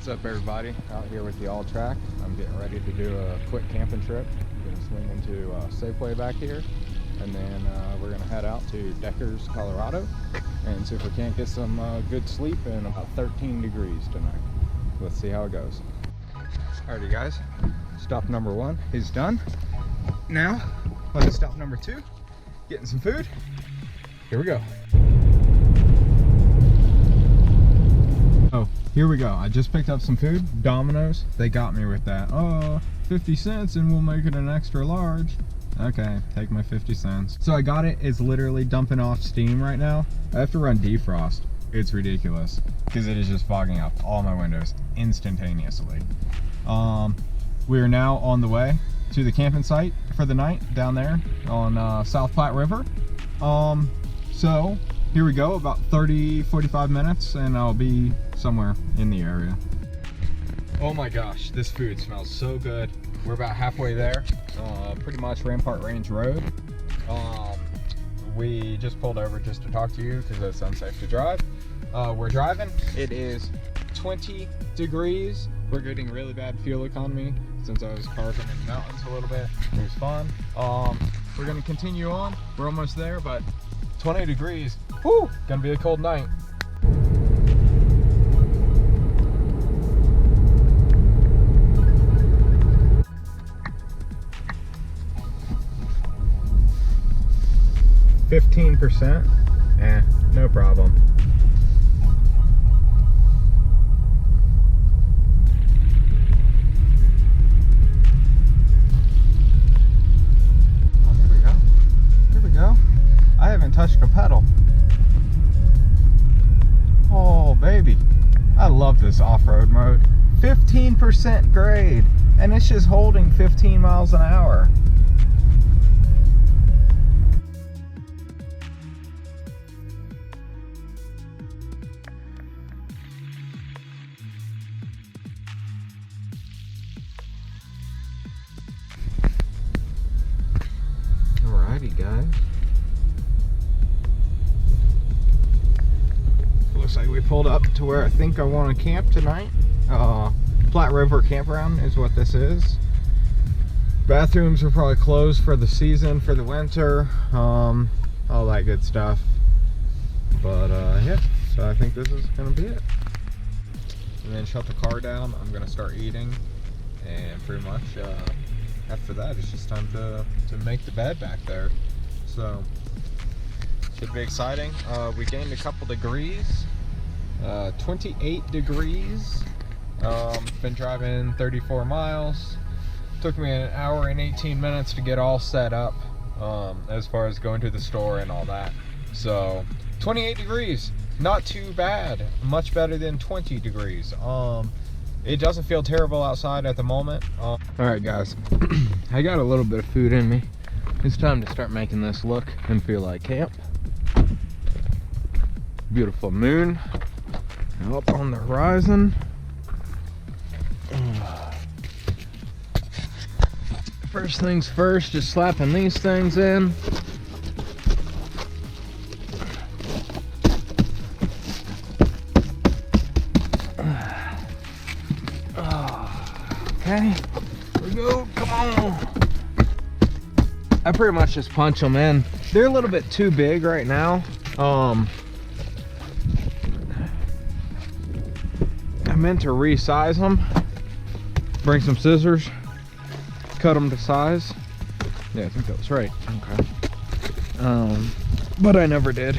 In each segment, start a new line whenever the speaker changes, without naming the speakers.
What's up, everybody? Out here with the Alltrack. I'm getting ready to do a quick camping trip. I'm gonna swing into Safeway back here, and then we're gonna head out to Deckers, Colorado, and see if we can't get some good sleep in about 13 degrees tonight. Let's see how it goes. Alrighty, guys. Stop number 1 is done. Now, let's stop number 2. Getting some food. Here we go. Oh, here we go. I just picked up some food. Domino's. They got me with that. Oh, 50 cents and we'll make it an extra large. Okay, take my 50 cents. So I got it. It's literally dumping off steam right now. I have to run defrost. It's ridiculous because it is just fogging up all my windows instantaneously. We are now on the way to the camping site for the night down there on South Platte River. So here we go, about 30-45 minutes and I'll be somewhere in the area. Oh my gosh, this food smells so good. We're about halfway there, pretty much Rampart Range Road. We just pulled over just to talk to you because it's unsafe to drive. We're driving. It is 20 degrees. We're getting really bad fuel economy since I was carving in the mountains a little bit. It was fun. We're gonna continue on. We're almost there, but 20 degrees. Whew, gonna be a cold night. %, no problem. Oh, here we go. Here we go. I haven't touched a pedal. Oh, baby. I love this off-road mode. 15% grade, and it's just holding 15 miles an hour. Alrighty, guys. Looks like we pulled up to where I think I want to camp tonight. Platte River Campground is what this is. Bathrooms are probably closed for the season, for the winter, all that good stuff. But yeah, so I think this is gonna be it. And then shut the car down. I'm gonna start eating, and pretty much after that it's just time to make the bed back there. So should be exciting. We gained a couple degrees. 28 degrees. Been driving 34 miles. Took me an hour and 18 minutes to get all set up, as far as going to the store and all that. So 28 degrees, not too bad. Much better than 20 degrees. It doesn't feel terrible outside at the moment. All right, guys. I got a little bit of food in me. It's time to start making this look and feel like camp. Beautiful moon up on the horizon. First things first, just slapping these things in. Okay, here we go, come on. I pretty much just punch them in. They're a little bit too big right now. I meant to resize them. Bring some scissors, cut them to size. Yeah, I think that was right. Okay. But I never did.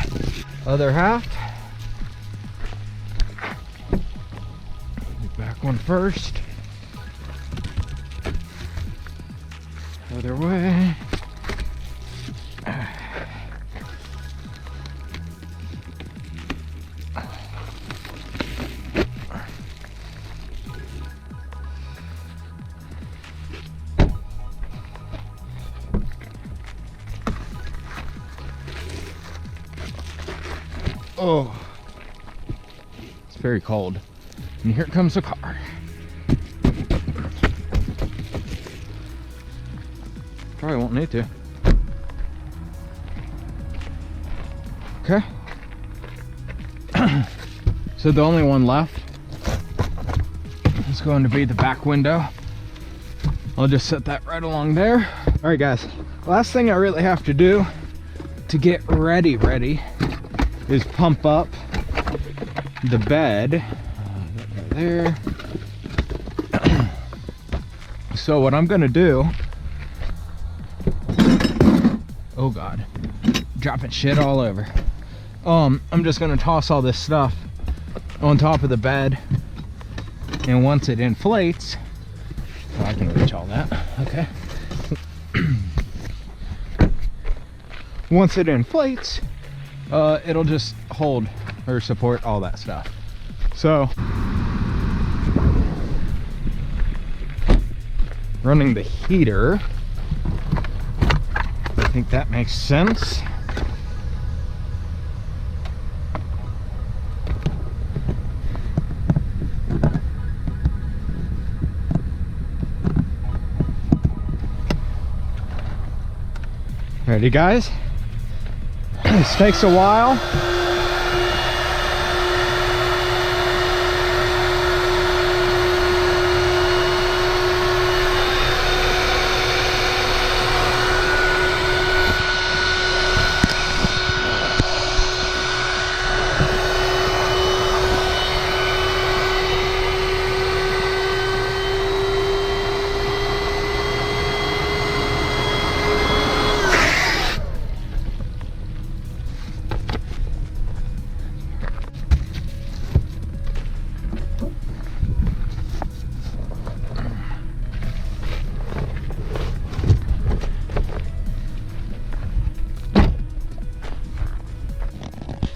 Other half. Back one first. Other way. Oh, it's very cold. And here comes the car. Probably won't need to. Okay. So the only one left going to be the back window. I'll just set that right along there. All right, guys. Last thing I really have to do to get ready is pump up the bed. Right there. So what I'm gonna do, oh God, dropping shit all over. I'm just gonna toss all this stuff on top of the bed, and once it inflates, oh, I can reach all that, okay. Once it inflates, it'll just hold or support all that stuff. So, running the heater, I think that makes sense. Ready, guys? This takes a while.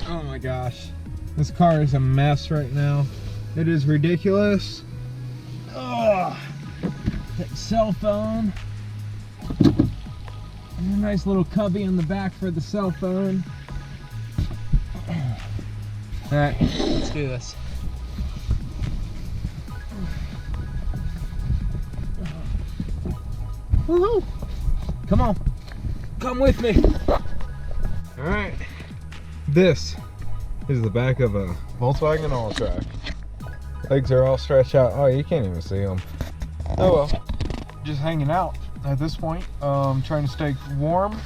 Oh my gosh, this car is a mess right now. It is ridiculous. Oh, that cell phone. And a nice little cubby in the back for the cell phone. All right, let's do this. Woohoo! Come on, come with me. All right. This is the back of a Volkswagen Alltrack. Legs are all stretched out. Oh, you can't even see them. Oh well. Just hanging out at this point. Trying to stay warm.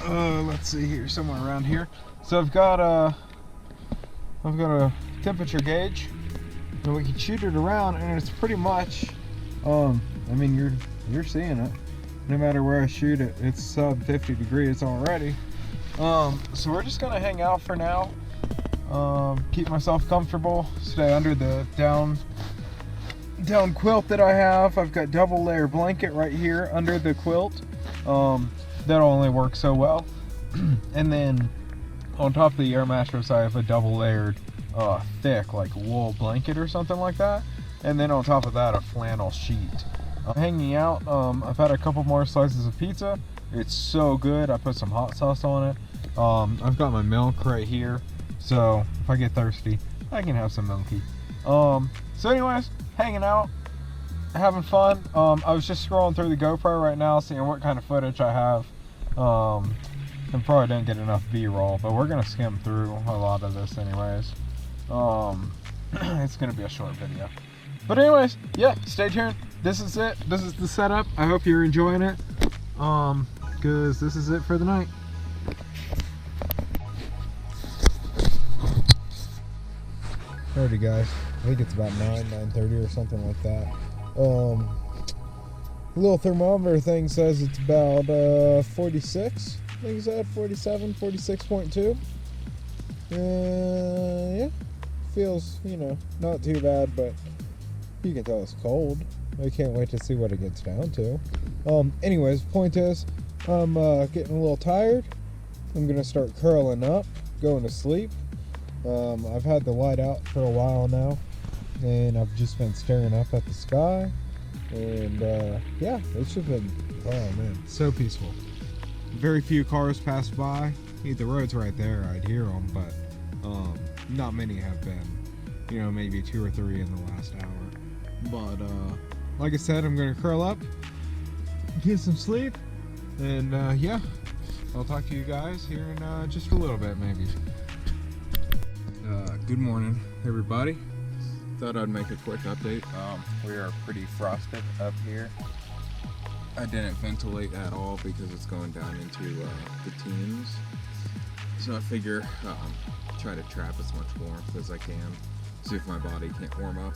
Let's see here, somewhere around here. So I've got a temperature gauge, and we can shoot it around, and it's pretty much. I mean, you're seeing it. No matter where I shoot it, it's sub 50 degrees already. So we're just gonna hang out for now, keep myself comfortable, stay under the down quilt that I have. I've got double layer blanket right here under the quilt. That'll only work so well. And then on top of the air mattress, I have a double layered thick like wool blanket or something like that. And then on top of that, a flannel sheet. Hanging out, I've had a couple more slices of pizza. It's so good. I put some hot sauce on it. I've got my milk right here, so if I get thirsty, I can have some milky. So anyways, hanging out, having fun. I was just scrolling through the GoPro right now, seeing what kind of footage I have. And probably didn't get enough B-roll, but we're gonna skim through a lot of this anyways. It's gonna be a short video. But anyways, yeah, stay tuned. This is it. This is the setup. I hope you're enjoying it. Because this is it for the night. Alrighty guys, I think it's about 9:30 or something like that. The little thermometer thing says it's about 46. I think it's at 47, 46.2. Yeah, feels, you know, not too bad, but you can tell it's cold. I can't wait to see what it gets down to. Anyways, point is, I'm getting a little tired. I'm gonna start curling up, going to sleep. I've had the light out for a while now, and I've just been staring up at the sky, and yeah, it's just been, oh man, so peaceful. Very few cars pass by. The road's right there, I'd hear them, but not many have been. You know, maybe 2 or 3 in the last hour. But like I said, I'm gonna curl up, get some sleep, and yeah, I'll talk to you guys here in just a little bit maybe. Good morning everybody. thought I'd make a quick update. We are pretty frosted up here. I didn't ventilate at all because it's going down into the teens. So I figure try to trap as much warmth as I can. See if my body can't warm up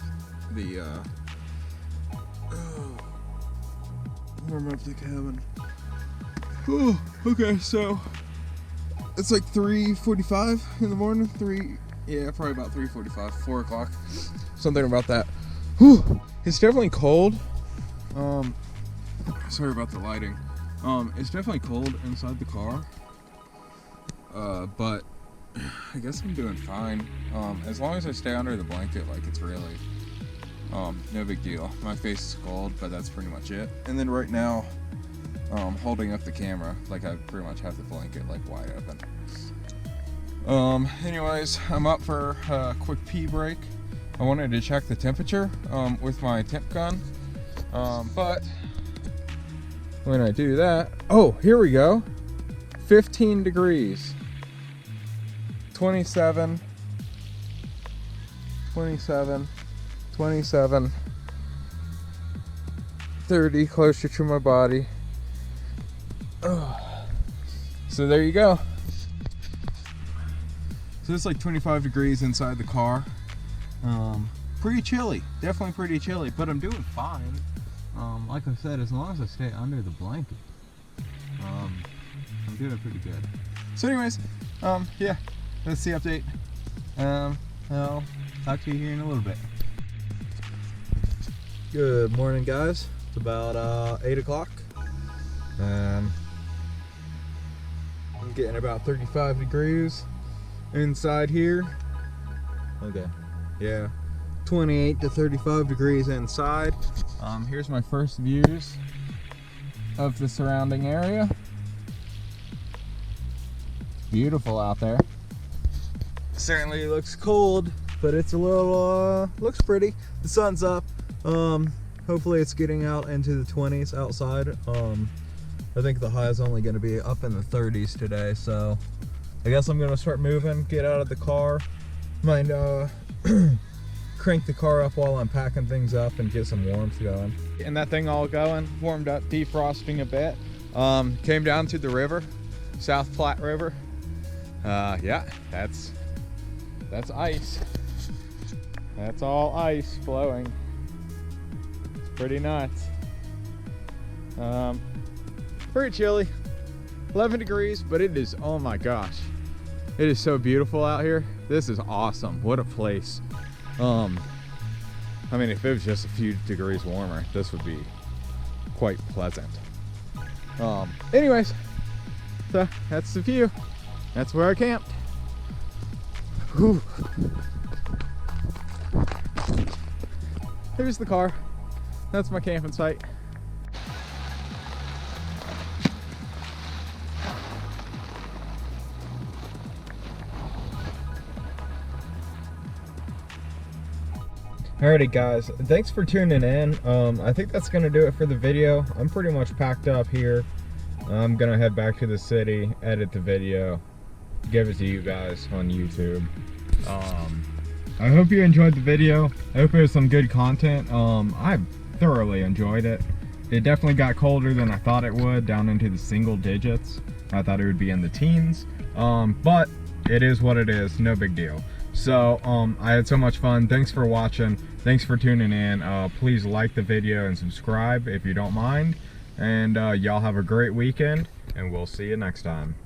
the cabin. Oh, okay, so it's like 3:45 in the morning. Probably about 3:45, 4 o'clock, something about that. Whew, it's definitely cold. Sorry about the lighting. It's definitely cold inside the car. But I guess I'm doing fine. As long as I stay under the blanket, like it's really, no big deal. My face is cold, but that's pretty much it. And then right now, holding up the camera, like I pretty much have the blanket like wide open. Anyways, I'm up for a quick pee break. I wanted to check the temperature, with my temp gun. But when I do that, oh, here we go. 15 degrees. 27, 30, closer to my body. So there you go. So it's like 25 degrees inside the car. Pretty chilly, definitely pretty chilly, but I'm doing fine. Like I said, as long as I stay under the blanket, I'm doing pretty good. So anyways, yeah, that's the update. I'll talk to you here in a little bit. Good morning, guys. It's about 8 o'clock. I'm getting about 35 degrees inside here. Okay, yeah, 28 to 35 degrees inside. Here's my first views of the surrounding area. Beautiful out there. Certainly looks cold, but it's a little looks pretty. The sun's up. Hopefully it's getting out into the 20s outside. I think the high is only going to be up in the 30s today, so I guess I'm going to start moving, get out of the car. Might crank the car up while I'm packing things up and get some warmth going. And that thing all going, warmed up, defrosting a bit. Came down to the river, South Platte River. Yeah, that's ice. That's all ice flowing. It's pretty nuts. Pretty chilly, 11 degrees, but it is, oh my gosh, it is so beautiful out here. This is awesome. What a place. I mean, if it was just a few degrees warmer, this would be quite pleasant. Anyways, so that's the view. That's where I camped. Whew. Here's the car. That's my camping site. Alrighty guys, thanks for tuning in. I think that's gonna do it for the video. I'm pretty much packed up here. I'm gonna head back to the city, edit the video, give it to you guys on YouTube. I hope you enjoyed the video. I hope it was some good content. I thoroughly enjoyed it. It definitely got colder than I thought it would, down into the single digits. I thought it would be in the teens, but it is what it is, no big deal. So I had so much fun. Thanks for watching. Thanks for tuning in. Please like the video and subscribe if you don't mind. And y'all have a great weekend, and we'll see you next time.